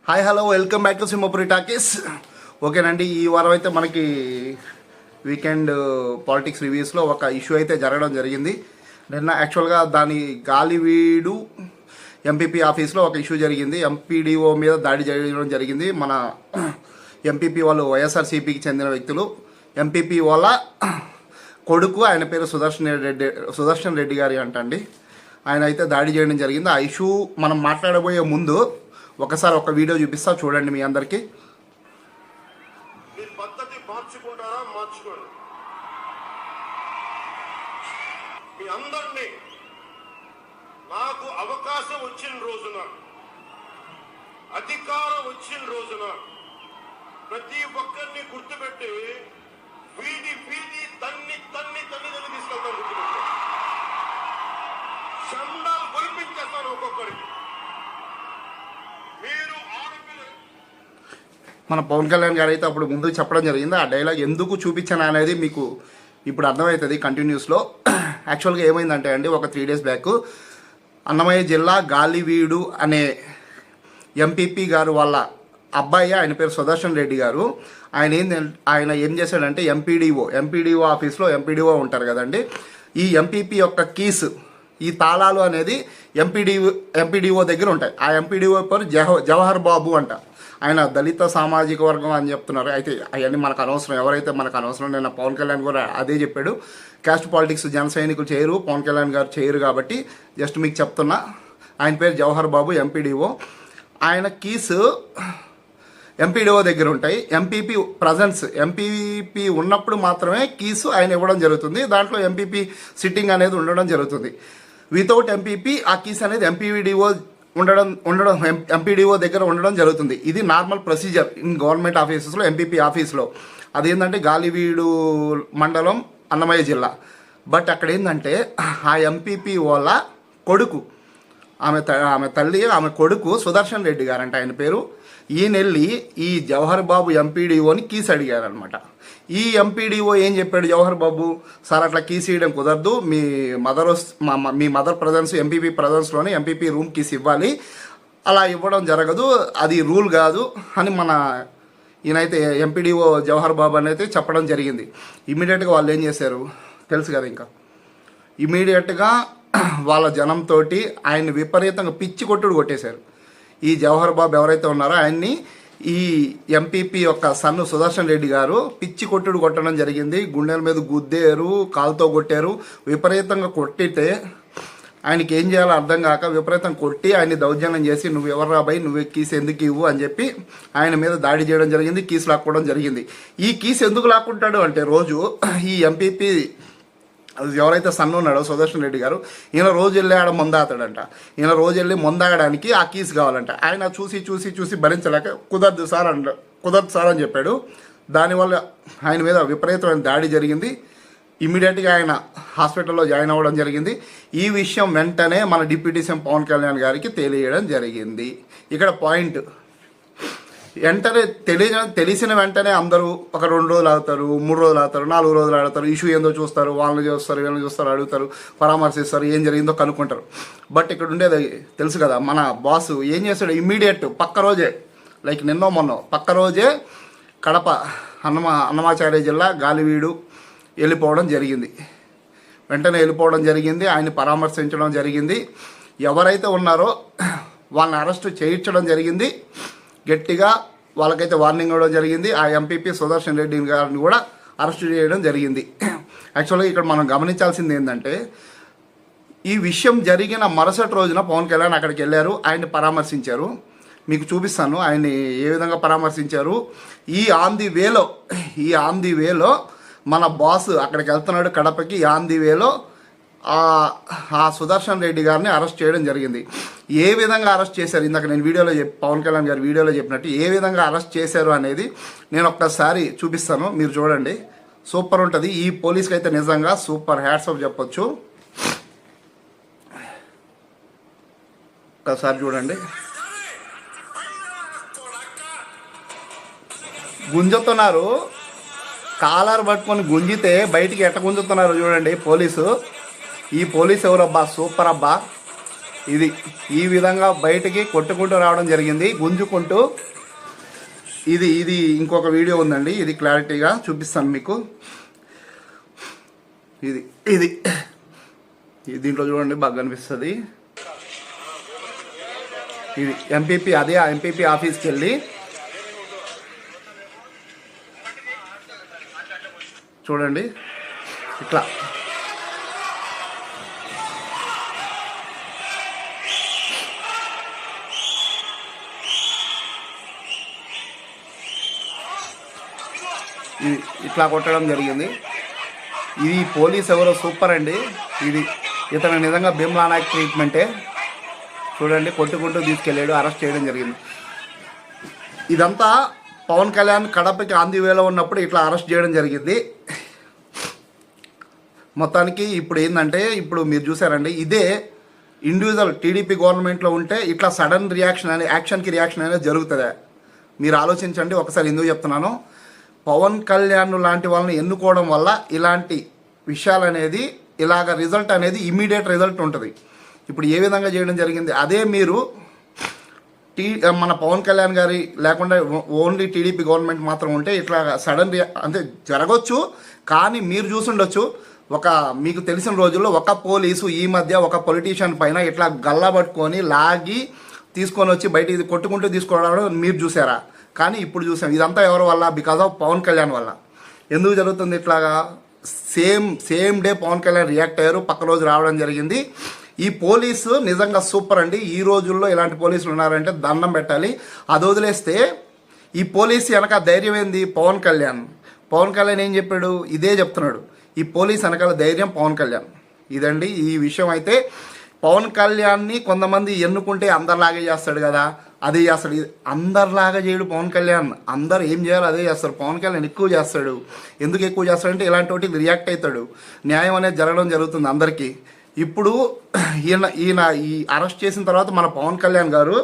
Hi hello welcome back to Simhapuri talkies. ఓకేనండి, ఈ వారం అయితే మనకి వీకెండ్ పాలిటిక్స్ రివ్యూస్లో ఒక ఇష్యూ అయితే జరగడం జరిగింది. నిన్న యాక్చువల్గా దాని గాలివీడు ఎంపీపీ ఆఫీస్లో ఒక ఇష్యూ జరిగింది. ఎంపీడీఓ మీద దాడి చేయడం జరిగింది. మన ఎంపీపీ వాళ్ళు వైఎస్ఆర్సీపీకి చెందిన వ్యక్తులు, ఎంపీపీ వాళ్ళ కొడుకు, ఆయన పేరు సుదర్శన్ రెడ్డి గారి అంటండి. ఆయన అయితే దాడి చేయడం జరిగింది. ఆ ఇష్యూ మనం మాట్లాడబోయే ముందు ఒకసారి ఒక వీడియో చూపిస్తా, చూడండి మీ అందరికీ. పద్ధతి మార్చుకుంటారా? మార్చుకోండి. మీ అందరినీ నాకు అవకాశం వచ్చిన రోజున, అధికారం వచ్చిన రోజున ప్రతి ఒక్కరిని గుర్తుపెట్టి వీధి వీధి తన్ని తీసుకెళ్తాను. గుర్తుపెట్టాను, చందాలు కొనిపించేస్తాను ఒక్కొక్కరికి. మన పవన్ కళ్యాణ్ గారు అయితే అప్పుడు ముందు చెప్పడం జరిగింది. ఆ డైలాగ్ ఎందుకు చూపించాను అనేది మీకు ఇప్పుడు అర్థమవుతుంది కంటిన్యూస్లో. యాక్చువల్గా ఏమైందంటే అండి, ఒక 3 days బ్యాక్ అన్నమయ్య జిల్లా గాలివీడు అనే ఎంపీపీ గారు వాళ్ళ అబ్బాయి, ఆయన పేరు సుదర్శన్ రెడ్డి గారు, ఆయన ఏం చేశాడంటే ఎంపీడీఓ ఆఫీస్లో ఎంపీడీఓ ఉంటారు కదండి, ఈ ఎంపీపీ యొక్క కీస్, ఈ తాళాలు అనేది ఎంపీడీఓ దగ్గర ఉంటాయి. ఆ ఎంపీడీఓ పేరు జవహర్ బాబు అంట. ఆయన దళిత సామాజిక వర్గం అని చెప్తున్నారు. అయితే అవన్నీ మనకు అనవసరం, ఎవరైతే మనకు అనవసరం. నేను పవన్ కళ్యాణ్ కూడా అదే చెప్పాడు, క్యాస్ట్ పాలిటిక్స్ జన సైనికులు చేయరు, పవన్ కళ్యాణ్ గారు చేయరు, కాబట్టి జస్ట్ మీకు చెప్తున్నా. ఆయన పేరు జవహర్ బాబు, ఎంపీడీఓ. ఆయన కీసు ఎంపీడీఓ దగ్గర ఉంటాయి. ఎంపీపీ ఉన్నప్పుడు మాత్రమే కీసు ఆయన ఇవ్వడం జరుగుతుంది. దాంట్లో ఎంపీపీ సిట్టింగ్ అనేది ఉండడం జరుగుతుంది. వితౌట్ ఎంపీపీ ఆ కీస్ అనేది ఎంపీడీఓ దగ్గర ఉండడం జరుగుతుంది. ఇది నార్మల్ ప్రొసీజర్ ఇన్ గవర్నమెంట్ ఆఫీసెస్లో, ఎంపీపీ ఆఫీస్లో. అదేంటంటే గాలివీడు మండలం, అన్నమయ్య జిల్లా. బట్ అక్కడ ఏంటంటే ఆ ఎంపీపీ వాళ్ళ కొడుకు, ఆమె తల్లి, ఆమె కొడుకు సుదర్శన్ రెడ్డి గారంట ఆయన పేరు. ఈయనెళ్ళి ఈ జవహర్ బాబు ఎంపీడీఓని కీస్ అడిగారనమాట. ఈ ఎంపీడీఓ ఏం చెప్పాడు జవహర్ బాబు, సార్ అట్లా కీస్ ఇవ్వడం కుదరదు, మీ మదర్ ప్రజెన్స్, ఎంపీపీ ప్రజెన్స్లోనే ఎంపీపీ రూమ్ కీస్ ఇవ్వాలి, అలా ఇవ్వడం జరగదు, అది రూల్ కాదు అని ఈయనైతే ఎంపీడీఓ జవహర్ బాబు అని అయితే చెప్పడం జరిగింది. ఇమీడియట్గా వాళ్ళు ఏం చేశారు తెలుసు కదా, ఇంకా ఇమీడియట్గా వాళ్ళ జనంతో ఆయన్ని విపరీతంగా పిచ్చి కొట్టేశారు. ఈ జవహర్ బాబు ఎవరైతే ఉన్నారో ఆయన్ని ఈ ఎంపీపీ యొక్క సన్ను సుదర్శన్ రెడ్డి గారు పిచ్చి కొట్టడం జరిగింది. గుండెల మీద గుద్దేరు, కాలుతో కొట్టారు. విపరీతంగా కొట్టితే ఆయనకి ఏం చేయాలో అర్థం కాక విపరీతంగా కొట్టి ఆయన్ని దౌర్జన్యం చేసి, నువ్వు ఎవరు రాబాయి, నువ్వు కీస్ ఎందుకు ఇవ్వు అని చెప్పి ఆయన మీద దాడి చేయడం జరిగింది. కీస్ లాక్కోవడం జరిగింది. ఈ కీస్ ఎందుకు లాక్కుంటాడు అంటే, రోజు ఈ ఎంపీపీ ఎవరైతే సన్న ఉన్నాడో సుదర్శన్ రెడ్డి గారు, ఈయన రోజు వెళ్ళి ఆడ మందాతాడంట. ఈయన రోజు వెళ్ళి మందాగడానికి ఆ కీస్ కావాలంట. ఆయన చూసి భరించలేక కుదరదు సార్ అని చెప్పాడు. దానివల్ల ఆయన మీద విపరీతమైన దాడి జరిగింది. ఇమ్మీడియట్గా ఆయన హాస్పిటల్లో జాయిన్ అవ్వడం జరిగింది. ఈ విషయం వెంటనే మన డిప్యూటీ సీఎం పవన్ కళ్యాణ్ గారికి తెలియడం జరిగింది. ఇక్కడ పాయింట్, వెంటనే తెలిసిన వెంటనే అందరూ ఒక 2 రోజులు ఆగుతారు, 3 రోజులు ఆగుతారు, 4 రోజులు ఆడతారు, ఇష్యూ ఏందో చూస్తారు, వాళ్ళని చూస్తారు, వీళ్ళని చూస్తారు, అడుగుతారు, పరామర్శిస్తారు, ఏం జరిగిందో కనుక్కుంటారు. బట్ ఇక్కడ ఉండేది తెలుసు కదా, మన బాస్ ఏం చేస్తాడు, ఇమ్మీడియట్ పక్క రోజే, లైక్ నిన్నో మొన్నో పక్క రోజే కడప అన్నమాచార్య జిల్లా గాలివీడు వెళ్ళిపోవడం జరిగింది. వెంటనే వెళ్ళిపోవడం జరిగింది. ఆయన్ని పరామర్శించడం జరిగింది. ఎవరైతే ఉన్నారో వాళ్ళని అరెస్టు చేయించడం జరిగింది. గట్టిగా వాళ్ళకైతే వార్నింగ్ ఇవ్వడం జరిగింది. ఆ ఎంపీపీ సుదర్శన్ రెడ్డి గారిని కూడా అరెస్ట్ చేయడం జరిగింది. యాక్చువల్గా ఇక్కడ మనం గమనించాల్సింది ఏంటంటే, ఈ విషయం జరిగిన మరుసటి రోజున పవన్ కళ్యాణ్ అక్కడికి వెళ్ళారు, ఆయన్ని పరామర్శించారు. మీకు చూపిస్తాను ఆయన్ని ఏ విధంగా పరామర్శించారు. ఈ ఆన్ ది వేలో మన బాస్ అక్కడికి వెళ్తున్నాడు కడపకి. ఆన్ ది వేలో ఆ సుదర్శన్ రెడ్డి గారిని అరెస్ట్ చేయడం జరిగింది. ఏ విధంగా అరెస్ట్ చేశారు, ఇందాక నేను పవన్ కళ్యాణ్ గారు వీడియోలో చెప్పినట్టు ఏ విధంగా అరెస్ట్ చేశారు అనేది నేను ఒక్కసారి చూపిస్తాను, మీరు చూడండి. సూపర్ ఉంటుంది. ఈ పోలీస్కి అయితే నిజంగా సూపర్ హ్యాట్స్ ఆఫ్ చెప్పొచ్చు. ఒక్కసారి చూడండి. గుంజుతున్నారు, కాలర్ పట్టుకొని గుంజితే బయటికి ఎట్ట గుంజుతున్నారు చూడండి పోలీసు. ఈ పోలీస్ ఎవరబ్బా, సూపర్ అబ్బా. ఇది ఈ విధంగా బయటికి కొట్టుకుంటూ రావడం జరిగింది, గుంజుకుంటూ. ఇది ఇంకొక వీడియో ఉందండి, ఇది క్లారిటీగా చూపిస్తాను మీకు. ఇది ఇది దీంట్లో చూడండి, బాగా కనిపిస్తుంది. ఇది ఎంపీపీ, అదే ఆ ఎంపీపీ ఆఫీస్కి వెళ్ళి చూడండి ఇట్లా ఇట్లా కొట్టడం జరిగింది. ఇది పోలీస్ ఎవరో సూపర్ అండి. ఇతను నిజంగా భీమ్లా నాయక్ ట్రీట్మెంటే. చూడండి, కొట్టుకుంటూ తీసుకెళ్ళాడు, అరెస్ట్ చేయడం జరిగింది. ఇదంతా పవన్ కళ్యాణ్ కడపకి ఆన్ ది వేలో ఉన్నప్పుడు ఇట్లా అరెస్ట్ చేయడం జరిగింది. మొత్తానికి ఇప్పుడు ఏంటంటే, ఇప్పుడు మీరు చూసారండి, ఇదే ఇండివిజువల్ టీడీపీ గవర్నమెంట్లో ఉంటే ఇట్లా సడన్ రియాక్షన్ అనేది, యాక్షన్కి రియాక్షన్ అనేది జరుగుతుంది. మీరు ఆలోచించండి ఒకసారి. ఎందుకు చెప్తున్నాను, పవన్ కళ్యాణ్ లాంటి వాళ్ళని ఎన్నుకోవడం వల్ల ఇలాంటి విషయాలు అనేది, ఇలాగ రిజల్ట్ అనేది ఇమీడియట్ రిజల్ట్ ఉంటుంది. ఇప్పుడు ఏ విధంగా చేయడం జరిగింది, అదే మీరు మన పవన్ కళ్యాణ్ గారి లేకుండా ఓన్లీ టీడీపీ గవర్నమెంట్ మాత్రం ఉంటే ఇట్లా సడన్ అంటే జరగవచ్చు. కానీ మీరు చూసుండొచ్చు, మీకు తెలిసిన రోజుల్లో ఒక పోలీసు ఈ మధ్య ఒక పొలిటీషియన్ పైన ఇట్లా గల్లా పట్టుకొని లాగి తీసుకొని వచ్చి బయటికి కొట్టుకుంటూ తీసుకురావడం మీరు చూసారా? కానీ ఇప్పుడు చూసాం. ఇదంతా ఎవరి వల్ల? బికాజ్ ఆఫ్ పవన్ కళ్యాణ్ వల్ల. ఎందుకు జరుగుతుంది ఇట్లాగా? Same day Pawan Kalyan react అయ్యారు, పక్క రోజు రావడం జరిగింది. ఈ పోలీసు నిజంగా సూపర్ అండి. ఈ రోజుల్లో ఇలాంటి పోలీసులు ఉన్నారంటే దండం పెట్టాలి. అది వదిలేస్తే ఈ పోలీసు వెనక ధైర్యం ఏంది? పవన్ కళ్యాణ్. పవన్ కళ్యాణ్ ఏం చెప్పాడు? ఇదే చెప్తున్నాడు. ఈ పోలీస్ వెనకాల ధైర్యం పవన్ కళ్యాణ్. ఇదండి ఈ విషయం. అయితే పవన్ కళ్యాణ్ని కొంతమంది ఎన్నుకుంటే అందరిలాగే చేస్తాడు కదా, అదే చేస్తాడు. అందరిలాగా చేయడు పవన్ కళ్యాణ్. అందరు ఏం చేయాలో అదే చేస్తారు. పవన్ కళ్యాణ్ ఎక్కువ చేస్తాడు. ఎందుకు ఎక్కువ చేస్తాడంటే ఇలాంటి వాటికి రియాక్ట్ అవుతాడు. న్యాయం అనేది జరగడం జరుగుతుంది అందరికీ. ఇప్పుడు ఈయన ఈ అరెస్ట్ చేసిన తర్వాత మన పవన్ కళ్యాణ్ గారు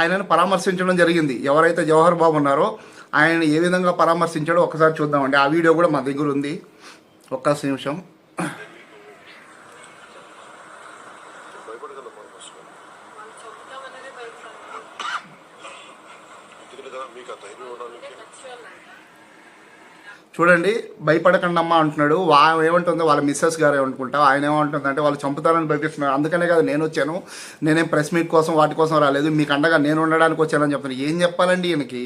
ఆయనను పరామర్శించడం జరిగింది. ఎవరైతే జవహర్ బాబు ఉన్నారో ఆయన ఏ విధంగా పరామర్శించాడో ఒకసారి చూద్దామండి. ఆ వీడియో కూడా మా దగ్గర ఉంది. ఒక్క నిమిషం. చూడండి, భయపడకండమ్మా అంటున్నాడు. ఏమంటుందో వాళ్ళ మిస్సెస్ గారు ఏమనుకుంటా, ఆయన ఏమంటుందంటే వాళ్ళు చంపుతారని భయపిస్తున్నారు. అందుకనే కదా నేను వచ్చాను, నేనేం ప్రెస్ మీట్ కోసం వాటి కోసం రాలేదు, మీకు అండగా నేను ఉండడానికి వచ్చానని చెప్తున్నాను. ఏం చెప్పాలండి ఈయనకి?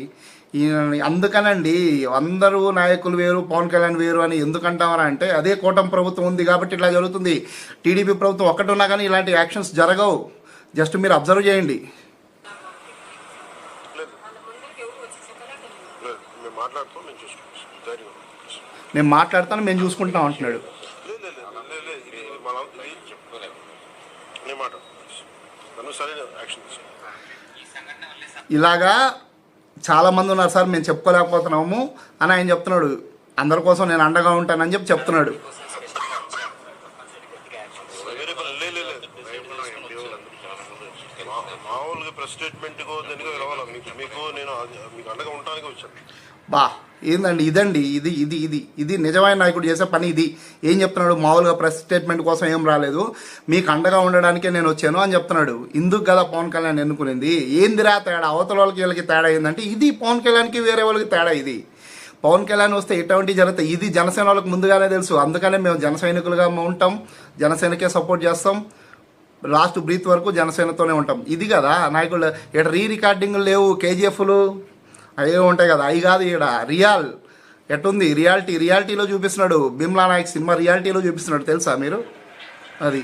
అందుకనండి అందరూ నాయకులు వేరు, పవన్ కళ్యాణ్ వేరు అని ఎందుకంటామరా అంటే, అదే కూటమి ప్రభుత్వం ఉంది కాబట్టి ఇట్లా జరుగుతుంది. టీడీపీ ప్రభుత్వం ఒక్కటి ఉన్నా కానీ ఇలాంటి యాక్షన్స్ జరగవు. జస్ట్ మీరు అబ్జర్వ్ చేయండి. నేను మాట్లాడతాను, మేము చూసుకుంటాం అంటున్నాడు. ఇలాగా చాలామంది ఉన్నారు సార్, మేము చెప్పుకోలేకపోతున్నాము అని ఆయన చెప్తున్నాడు. అందరి కోసం నేను అండగా ఉంటానని చెప్తున్నాడు. మామూలుగా ప్రెస్ స్టేట్మెంట్ మీకు నేను మీకు అండగా ఉండడానికి వచ్చాను. బా ఏందండి ఇదండి, ఇది నిజమైన నాయకుడు చేసే పని. ఇది ఏం చెప్తున్నాడు? మామూలుగా ప్రెస్ స్టేట్మెంట్ కోసం ఏం రాలేదు, మీకు అండగా ఉండడానికే నేను వచ్చాను అని చెప్తున్నాడు. ఇందుకు కదా పవన్ కళ్యాణ్ ఎన్నుకునింది. ఏందిరా తేడా? అవతల వాళ్ళకి వీళ్ళకి తేడా ఏంటంటే, ఇది పవన్ కళ్యాణ్కి వేరే వాళ్ళకి తేడా. ఇది పవన్ కళ్యాణ్ వస్తే ఎటువంటి జరుగుతాయి. ఇది జనసేన వాళ్ళకి ముందుగానే తెలుసు. అందుకనే మేము జన సైనికులుగా ఉంటాం, జనసేనకే సపోర్ట్ చేస్తాం, లాస్ట్ బ్రీత్ వరకు జనసేనతోనే ఉంటాం. ఇది కదా నాయకులు. ఇక్కడ రికార్డింగ్లు లేవు, కేజీఎఫ్లు అవే ఉంటాయి కదా, అవి కాదు. ఇక్కడ రియల్ ఎట్టుంది, రియాలిటీలో చూపిస్తున్నాడు. భీమ్లా నాయక్ సినిమా రియాలిటీలో చూపిస్తున్నాడు, తెలుసా మీరు? అది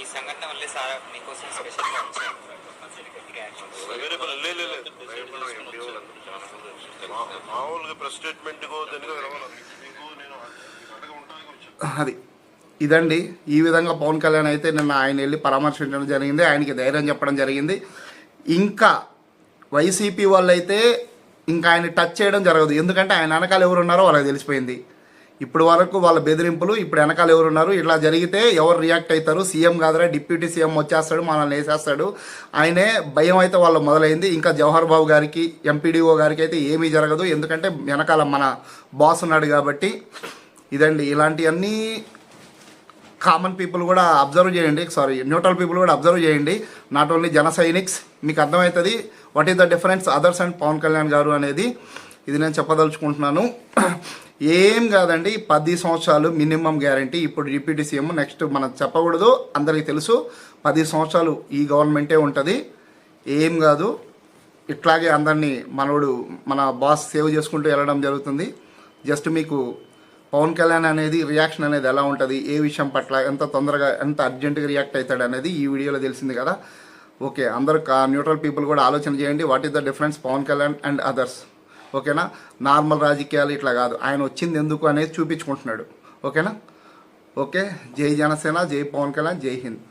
ఈ సంఘటన వల్లే సార్ మీకోసం స్పెషల్గా వచ్చాను. మామూలుగా ప్రెస్ స్టేట్మెంట్ అది ఇదండి. ఈ విధంగా పవన్ కళ్యాణ్ అయితే నిన్న ఆయన వెళ్ళి పరామర్శించడం జరిగింది. ఆయనకి ధైర్యం చెప్పడం జరిగింది. ఇంకా వైసీపీ వాళ్ళు అయితే ఇంకా ఆయన టచ్ చేయడం జరగదు. ఎందుకంటే ఆయన వెనకాల ఎవరు ఉన్నారో వాళ్ళకి తెలిసిపోయింది. ఇప్పుడు వరకు వాళ్ళ బెదిరింపులు, ఇప్పుడు వెనకాల ఎవరు ఉన్నారు, ఇట్లా జరిగితే ఎవరు రియాక్ట్ అవుతారు, సీఎం కాదురా డిప్యూటీ సీఎం వచ్చేస్తాడు మనల్ని వేసేస్తాడు ఆయనే భయం అయితే వాళ్ళు మొదలైంది. ఇంకా జవహర్ బాబు గారికి ఎంపీడీఓ గారికి అయితే ఏమీ జరగదు, ఎందుకంటే వెనకాల మన బాస్ ఉన్నాడు కాబట్టి. ఇదండి, ఇలాంటివన్నీ కామన్ పీపుల్ కూడా అబ్జర్వ్ చేయండి, న్యూట్రల్ పీపుల్ కూడా అబ్జర్వ్ చేయండి, నాట్ ఓన్లీ జన సైనిక్స్. మీకు అర్థమవుతుంది what is the difference others and Pawan Kalyan garu అనేది. ఇది నేను చెప్పదలుచుకుంటున్నాను. ఏం కాదండి, 10 సంవత్సరాలు మినిమం గ్యారంటీ. ఇప్పుడు డిప్యూటీ సీఎం నెక్స్ట్ మనం చెప్పకూడదు, అందరికీ తెలుసు 10 సంవత్సరాలు ఈ గవర్నమెంటే ఉంటుంది. ఏం కాదు, ఇట్లాగే అందరినీ మన బాస్ సేవ్ చేసుకుంటూ వెళ్ళడం జరుగుతుంది. జస్ట్ మీకు పవన్ కళ్యాణ్ అనేది రియాక్షన్ అనేది ఎలా ఉంటుంది, ఏ విషయం పట్ల ఎంత తొందరగా ఎంత అర్జెంటుగా రియాక్ట్ అవుతాడు అనేది ఈ వీడియోలో తెలిసింది కదా. ఓకే, అందరూ న్యూట్రల్ పీపుల్ కూడా ఆలోచన చేయండి, what is the difference Pawan Kalyan and others. ఓకేనా, నార్మల్ రాజకీయాలు ఇట్లా కాదు, ఆయన వచ్చింది ఎందుకు అనేది చూపించుకుంటున్నాడు. ఓకేనా, ఓకే, జై జనసేన, జై పవన్ కళ్యాణ్, జై హింద్.